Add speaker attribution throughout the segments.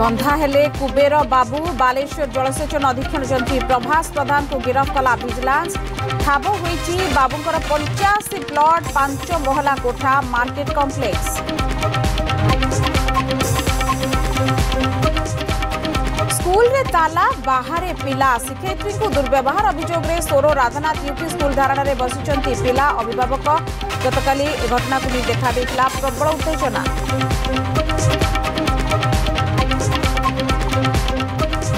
Speaker 1: बंधा हेले कुबेर बाबू बालेश्वर जलसेचन अधीक्षण जंत्री प्रभास प्रधान को गिरफ्त कला विजिलेंस ठाब होईची बाबूंकर 85 प्लॉट 5 महला कोठा मार्केट कॉम्प्लेक्स। स्कूल रे ताला बाहर पिला शिक्षयित्री को दुर्व्यवहार अभियोग रे सोरो राधानाथ यूपी स्कूल धारणा रे बसिचंती पिला अभिभावक गतकाली घटना को नहीं देखा देला प्रबल उत्तेजना।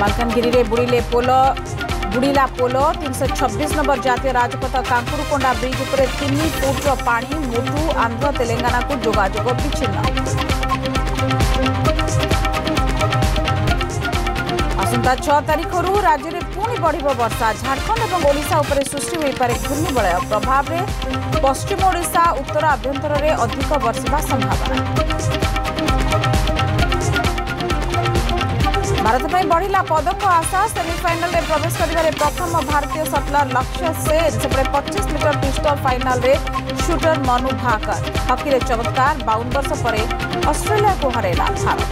Speaker 1: मालकानगिरी रे बुड़ीला पोल 326 नंबर जातीय राजपथ कांकुरुकोंडा ब्रिज उपरे 3 फुट पानी मुठू आंध्र तेलंगाना को जोगाजोग विच्छिन्न। आसंता 6 तारीख राज्य में पुणी बढ़ वर्षा झारखंड और ओडिशा उपरे सृष्टि हो पारे घूर्णिबलय प्रभाव में पश्चिम ओडिशा उत्तर आभ्यंतर में अधिक वर्षा संभावना। भारत में बढ़िला पदक आशा सेमिफाइनल में प्रवेश करिबारे प्रथम भारतीय शटलर लक्ष्य सेन सेपटे 25 मीटर पिस्टल फाइनल रे शूटर मनु भाकर। हॉकी रे चमत्कार 52 वर्ष पर ऑस्ट्रेलिया को हरेला भारत।